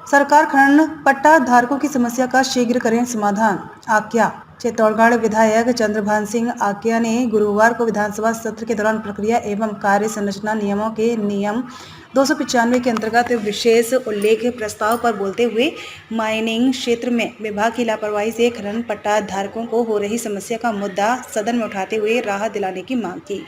सरकार खनन पट्टा धारकों की समस्या का शीघ्र करें समाधान। आज्ञा। चित्तौड़गढ़ विधायक चंद्रभान सिंह आज्ञा ने गुरुवार को विधानसभा सत्र के दौरान प्रक्रिया एवं कार्य संरचना नियमों के नियम 295 के अंतर्गत विशेष उल्लेख प्रस्ताव पर बोलते हुए माइनिंग क्षेत्र में विभाग की लापरवाही से खनन पट्टा धारकों को हो रही समस्या का मुद्दा सदन में उठाते हुए राहत दिलाने की मांग की।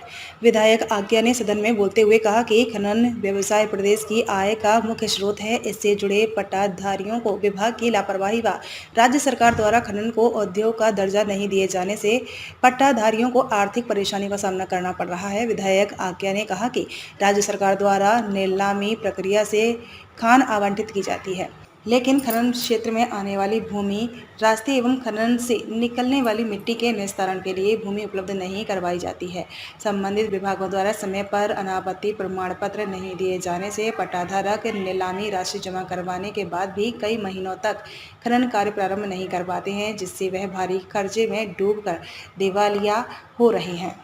विधायक आज्ञा ने सदन में बोलते हुए कहा कि खनन व्यवसाय प्रदेश की आय का मुख्य स्रोत है। इससे जुड़े पट्टाधारियों को विभाग की लापरवाही व राज्य सरकार द्वारा खनन को उद्योग का दर्जा नहीं दिए जाने से पट्टाधारियों को आर्थिक परेशानी का सामना करना पड़ रहा है। विधायक आज्ञा ने कहा कि राज्य सरकार द्वारा नीलामी प्रक्रिया से खान आवंटित की जाती है, लेकिन खनन क्षेत्र में आने वाली भूमि, रास्ते एवं खनन से निकलने वाली मिट्टी के निस्तारण के लिए भूमि उपलब्ध नहीं करवाई जाती है। संबंधित विभागों द्वारा समय पर अनापत्ति प्रमाण पत्र नहीं दिए जाने से पट्टाधारक नीलामी राशि जमा करवाने के बाद भी कई महीनों तक खनन कार्य प्रारंभ नहीं कर पाते हैं, जिससे वह भारी कर्जे में डूबकर दिवालिया हो रहे हैं।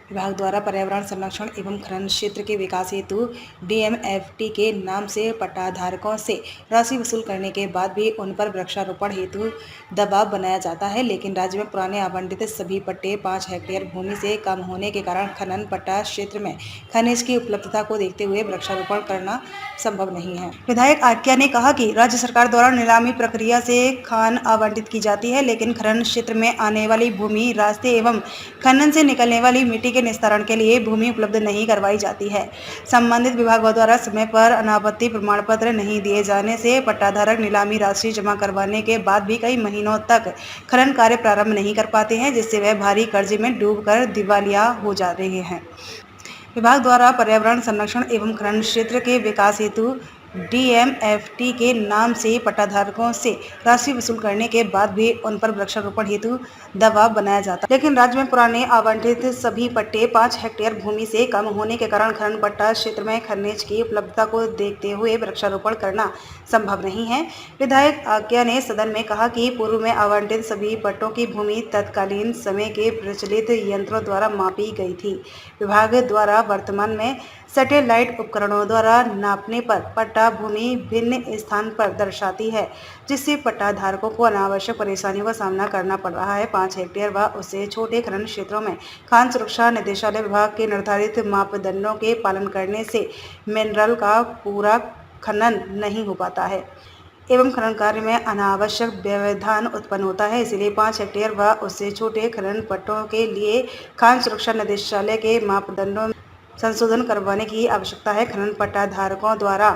विभाग द्वारा पर्यावरण संरक्षण एवं खनन क्षेत्र के विकास हेतु DMFT के नाम से पट्टाधारकों से राशि वसूल करने के बाद भी उन पर वृक्षारोपण हेतु दबाव बनाया जाता है, लेकिन राज्य में पुराने आवंटित सभी पट्टे 5 हेक्टेयर भूमि से कम होने के कारण खनन पट्टा क्षेत्र में खनिज की उपलब्धता को देखते हुए वृक्षारोपण करना संभव नहीं है। विधायक आज्ञा ने कहा कि राज्य सरकार द्वारा नीलामी प्रक्रिया से खान आवंटित की जाती है, लेकिन खनन क्षेत्र में आने वाली भूमि, रास्ते एवं खनन से निकलने वाली मिट्टी के निस्तारण के लिए भूमि उपलब्ध नहीं करवाई जाती है। संबंधित विभागों द्वारा समय पर अनापत्ति प्रमाण पत्र नहीं दिए जाने से पट्टाधारक नीलामी राशि जमा करवाने के बाद भी कई महीनों तक खनन कार्य प्रारंभ नहीं कर पाते हैं, जिससे वह भारी कर्जे में डूबकर दिवालिया हो जा रहे हैं। विभाग द्वारा पर्यावरण संरक्षण एवं खनन क्षेत्र के विकास हेतु DMFT के नाम से पट्टाधारकों से राशि वसूल करने के बाद भी उन पर वृक्षारोपण हेतु दबाव बनाया जाता है, लेकिन राज्य में पुराने आवंटित सभी पट्टे 5 हेक्टेयर भूमि से कम होने के कारण खनन पट्टा क्षेत्र में खनिज की उपलब्धता को देखते हुए वृक्षारोपण करना संभव नहीं है। विधायक आज्ञा ने सदन में कहा कि पूर्व में आवंटित सभी पट्टों की भूमि तत्कालीन समय के प्रचलित यंत्रों द्वारा मापी गई थी। विभाग द्वारा वर्तमान में सैटेलाइट उपकरणों द्वारा नापने पर पट्टा भूमि भिन्न स्थान पर दर्शाती है, जिससे पट्टाधारकों को अनावश्यक परेशानियों का सामना करना पड़ रहा है। 5 हेक्टेयर व उससे छोटे खनन क्षेत्रों में खान सुरक्षा निदेशालय विभाग के निर्धारित मापदंडों के पालन करने से मिनरल का पूरा खनन नहीं हो पाता है एवं खनन कार्य में अनावश्यक व्यवधान उत्पन्न होता है। इसलिए 5 हेक्टेयर व उससे छोटे खनन पट्टों के लिए खान सुरक्षा निदेशालय के मापदंडों में संशोधन करवाने की आवश्यकता है। खनन पट्टा धारकों द्वारा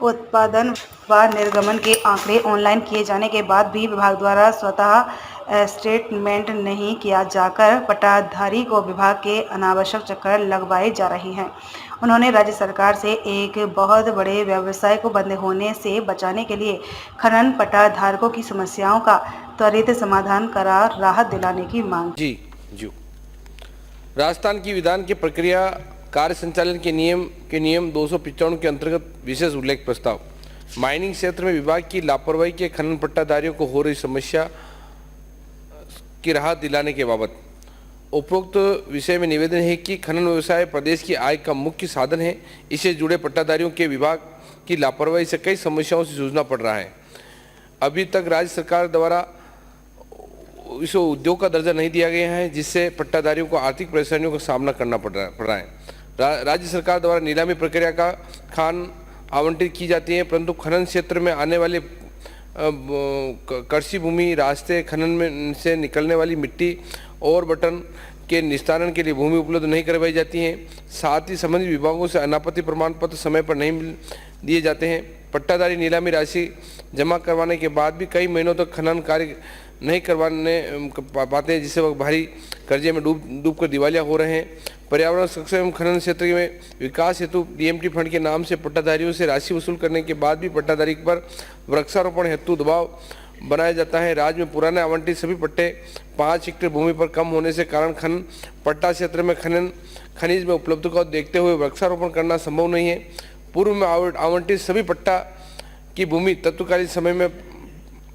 उत्पादन व निर्गमन के आंकड़े ऑनलाइन किए जाने के बाद भी विभाग द्वारा स्वतः स्टेटमेंट नहीं किया जाकर पट्टाधारी को विभाग के अनावश्यक चक्कर लगवाए जा रहे हैं। उन्होंने राज्य सरकार से एक बहुत बड़े व्यवसाय को बंद होने से बचाने के लिए खनन पट्टा धारकों की समस्याओं का त्वरित समाधान करा राहत दिलाने की मांग जी। राजस्थान की विधान की प्रक्रिया कार्य संचालन के नियम 295 के अंतर्गत विशेष उल्लेख प्रस्ताव माइनिंग क्षेत्र में विभाग की लापरवाही के खनन पट्टाधारियों को हो रही समस्या की राहत दिलाने के बाबत उपरोक्त विषय में निवेदन है कि खनन व्यवसाय प्रदेश की आय का मुख्य साधन है। इससे जुड़े पट्टाधारियों के विभाग की लापरवाही से कई समस्याओं से जूझना पड़ रहा है। अभी तक राज्य सरकार द्वारा इसे उद्योग का दर्जा नहीं दिया गया है, जिससे पट्टाधारियों को आर्थिक परेशानियों का सामना करना पड़ रहा है। राज्य सरकार द्वारा नीलामी प्रक्रिया का खान आवंटित की जाती है, परंतु खनन क्षेत्र में आने वाले कृषि भूमि, रास्ते, खनन में से निकलने वाली मिट्टी और बटन के निस्तारण के लिए भूमि उपलब्ध नहीं करवाई जाती है। साथ ही संबंधित विभागों से अनापत्ति प्रमाण पत्र समय पर नहीं दिए जाते हैं। पट्टाधारी नीलामी राशि जमा करवाने के बाद भी कई महीनों तक खनन कार्य नहीं करवाने पाते हैं, जिससे वह भारी कर्जे में डूब कर दिवालिया हो रहे हैं। पर्यावरण संरक्षण एवं खनन क्षेत्र में विकास हेतु DMT फंड के नाम से पट्टाधारियों से राशि वसूल करने के बाद भी पट्टाधारी पर वृक्षारोपण हेतु दबाव बनाया जाता है। राज्य में पुराने आवंटित सभी पट्टे 5 हेक्टेयर भूमि पर कम होने से कारण खनन पट्टा क्षेत्र में खनिज में उपलब्ध को देखते हुए वृक्षारोपण करना संभव नहीं है। पूर्व में आवंटित सभी पट्टा की भूमि तत्कालीन समय में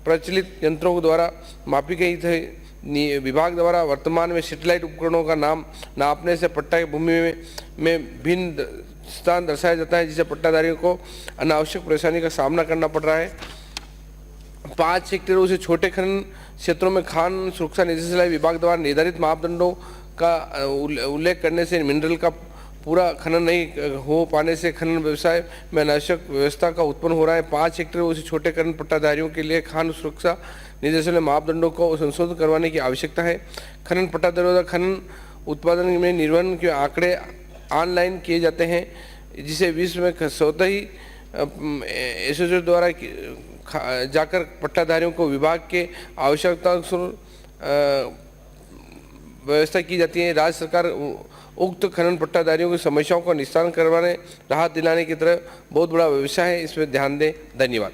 प्रचलित यंत्रों द्वारा मापी गई थी। विभाग द्वारा वर्तमान में सैटेलाइट उपकरणों का नापने से पट्टा की भूमि में भिन्न स्थान दर्शाया जाता है, जिससे पट्टाधारियों को अनावश्यक परेशानी का सामना करना पड़ रहा है। 5 हेक्टेयर से छोटे खनन क्षेत्रों में खान सुरक्षा निदेशालय विभाग द्वारा निर्धारित मापदंडों का उल्लेख करने से मिनरल का पूरा खनन नहीं हो पाने से खनन व्यवसाय में अनावश्यक व्यवस्था का उत्पन्न हो रहा है। 5 हेक्टेयर से छोटे खनन पट्टाधारियों के लिए खान सुरक्षा निदेशालय मापदंडों को संशोधित करवाने की आवश्यकता है। खनन पट्टाधारियों द्वारा खनन उत्पादन में निर्वहन के आंकड़े ऑनलाइन किए जाते हैं, जिसे विश्व में स्वतः ही एसोसिएशन द्वारा जाकर पट्टाधारियों को विभाग के आवश्यकतानुसार व्यवस्था की जाती है। राज्य सरकार उक्त खनन पट्टाधारियों की समस्याओं का निस्तारण करवाने, राहत दिलाने की तरफ बहुत बड़ा व्यवसाय है, इसमें ध्यान दें। धन्यवाद।